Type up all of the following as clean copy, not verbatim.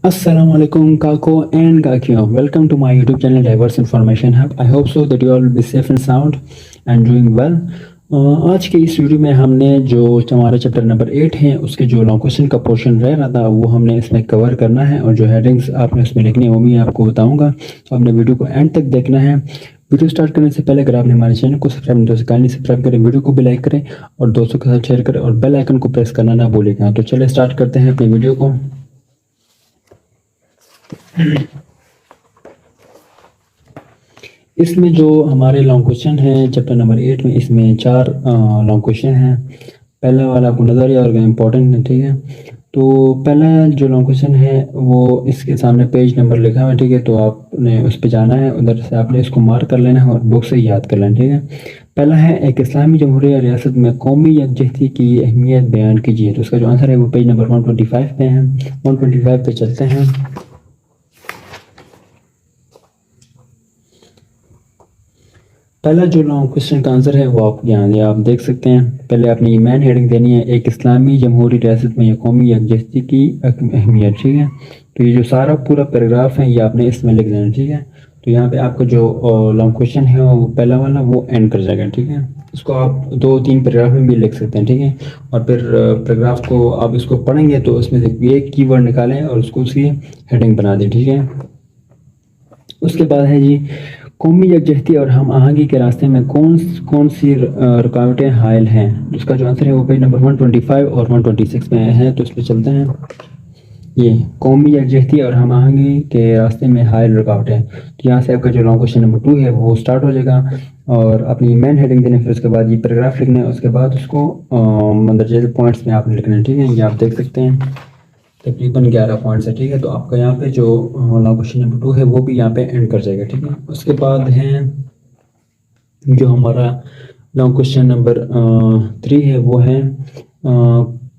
Assalamu alaikum Kako and Kakio. Welcome to my YouTube channel Diverse Information Hub. I hope so that you all will be safe and sound and doing well. آج کے اس video میں ہم نے جو ہمارا chapter number 8 ہے اس کے جو لانگ کوشچن کا پورشن رہ رہا تھا وہ ہم نے اس میں کور کرنا ہے، اور جو ہیڈنگز آپ نے اس میں لکھنی ہے وہ بھی آپ کو بتاؤں گا، تو آپ نے ویڈیو کو اینڈ تک دیکھنا ہے۔ ویڈیو سٹارٹ کرنے سے پہلے اگر آپ نے ہمارے چینل کو سبسکرائب نہیں تو کائنڈلی سبسکرائب کریں، ویڈیو کو بھی لائک کریں اور دوستوں کے ساتھ شیئر کریں اور بیل آئیکن کو پریس کرنا نہ بھولیں گا۔ تو چلے سٹارٹ کرتے ہیں اپنی ویڈیو کو۔ اس میں جو ہمارے لانگ کوشچن ہیں چیپٹر نمبر 8 میں، اس میں 4 لانگ کوشچن ہیں۔ پہلا والا آپ کو نظر آیا اور امپورٹنٹ ہے، ٹھیک ہے۔ تو پہلا جو لانگ کوشچن ہے وہ اس کے سامنے پیج نمبر لکھا ہوا ہے، ٹھیک ہے، تو آپ نے اس پہ جانا ہے، ادھر سے آپ نے اس کو مارک کر لینا ہے اور بک سے یاد کر لینا، ٹھیک ہے۔ پہلا ہے ایک اسلامی جمہوریہ ریاست میں قومی یکجہتی کی اہمیت بیان کیجیے، تو اس کا جو آنسر ہے وہ پیج نمبر 125 پہ ہے۔ 125 پہ چلتے ہیں۔ پہلا جو لانگ کوشچن کا آنسر ہے وہ آپ یہاں آپ دیکھ سکتے ہیں۔ پہلے آپ نے یہ مین ہیڈنگ دینی ہے، ایک اسلامی جمہوری ریاست میں قومی یکجہتی کی اہمیت، ٹھیک ہے۔ تو یہ جو سارا پورا پیراگراف ہے یہ آپ نے اس میں لکھ دینا، ٹھیک ہے۔ تو یہاں پہ آپ کا جو لانگ کوشچن ہے وہ پہلا والا وہ اینڈ کر جائے گا، ٹھیک ہے۔ اس کو آپ 2-3 پیراگراف میں بھی لکھ سکتے ہیں، ٹھیک ہے۔ اور پھر پیراگراف کو آپ اس کو پڑھیں گے تو اس میں سے ایک کی ورڈ نکالیں اور اس کو اس کی ہیڈنگ بنا دیں، ٹھیک ہے۔ اس کے بعد ہے جی، قومی یکجہتی اور ہم آہنگی کے راستے میں کون سی رکاوٹیں حائل ہیں، اس کا جو آنسر ہے وہ پیج نمبر 125 اور 126 میں ہے، تو اس پہ چلتے ہیں۔ یہ قومی یکجہتی اور ہم آہنگی کے راستے میں حائل رکاوٹیں، تو یہاں سے آپ کا جو لانگ کوشچن نمبر 2 ہے وہ سٹارٹ ہو جائے گا، اور اپنی مین ہیڈنگ دینے، پھر اس کے بعد یہ پیراگراف لکھنا ہے، اس کے بعد اس کو مندرجہ پوائنٹس میں آپ نے لکھنا ہے، ٹھیک ہے۔ یہ آپ دیکھ سکتے ہیں تقریباً 11 پوائنٹس ہے، ٹھیک ہے۔ تو آپ کا یہاں پہ جو لانگ کوشچن نمبر 2 ہے وہ بھی یہاں پہ اینڈ کر جائے گا، ٹھیک ہے۔ اس کے بعد ہے جو ہمارا لانگ کوشچن نمبر 3 ہے وہ ہے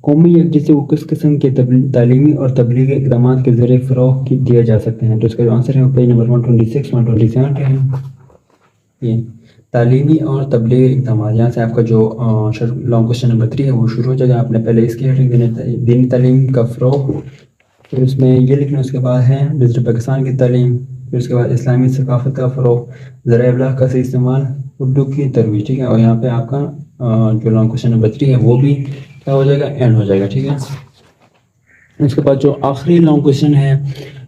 قومی یکجہتی کو کس قسم کے تعلیمی اور تبلیغی اقدامات کے ذریعے فروغ دیا جا سکتے ہیں، تو اس کا جو آنسر ہے وہ پیج نمبر 126 127 پہ ہے۔ یہ تعلیمی اور تبلیغی اقدامات، یہاں سے آپ کا جو لانگ کوشچن نمبر 3 ہے وہ شروع ہو جائے گا۔ آپ نے پہلے اس کی ہیڈنگ دینی تعلیم کا فروغ، پھر اس میں یہ لکھنا، اس کے بعد ہے ڈیجیٹل پاکستان کی تعلیم، پھر اس کے بعد اسلامی ثقافت کا فروغ، ذرائع ابلاغ کا صحیح استعمال، اردو کی ترویج، ٹھیک ہے۔ اور یہاں پہ آپ کا جو لانگ کوشچن نمبر 3 ہے وہ بھی کیا ہو جائے گا، اینڈ ہو جائے گا، ٹھیک ہے۔ اس کے بعد جو آخری لانگ کوشچن ہے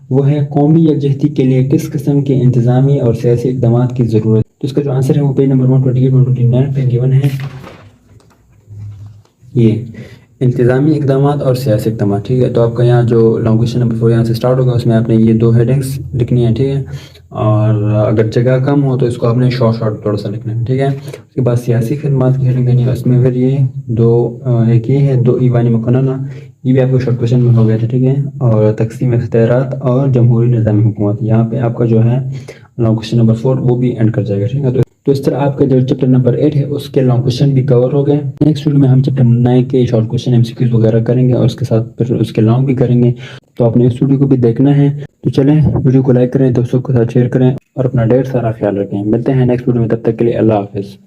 وہ ہے قومی یکجہتی کے لیے کس قسم کے انتظامی اور سیاسی اقدامات کی ضرورت، تو اس کا جو آنسر ہے وہ پیج نمبر 128 129 پہ گیون ہے۔ یہ انتظامی اقدامات اور سیاسی اقدامات، ٹھیک ہے۔ تو آپ کا یہاں جو لانگ کوشچن نمبر 4 یہاں سے سٹارٹ ہوگا، اس میں آپ نے یہ 2 ہیڈنگس لکھنی ہیں، ٹھیک ہے۔ اور اگر جگہ کم ہو تو اس کو آپ نے شارٹ تھوڑا سا لکھنا ہے، ٹھیک ہے۔ اس کے بعد سیاسی خدمات کی ہیڈنگ دینی ہے، اس میں پھر یہ ایک یہ ہے 2 ایوانی مقننہ، یہ بھی آپ کو شارٹ کوشچن میں ہو گیا تھا، ٹھیک ہے۔ اور تقسیم اختیارات اور جمہوری نظام حکومت، یہاں پہ آپ کا جو ہے لانگ کوشچن نمبر 4 وہ بھی اینڈ کر جائے گا، ٹھیک ہے۔ تو اس طرح آپ کا جو چیپٹر نمبر 8 ہے اس کے لانگ کوشچن بھی کور ہو گئے۔ نیکسٹ ویڈیو میں ہم چیپٹر 9 کے شارٹ کوشچن MCQs وغیرہ کریں گے، اور اس کے ساتھ پھر اس کے لانگ بھی کریں گے، تو آپ نے اس ویڈیو کو بھی دیکھنا ہے۔ تو چلیں ویڈیو کو لائک کریں، دوستوں کے ساتھ شیئر کریں اور اپنا ڈھیر سارا خیال رکھیں۔ ملتے ہیں نیکسٹ ویڈیو میں، تب تک کے لیے اللہ حافظ۔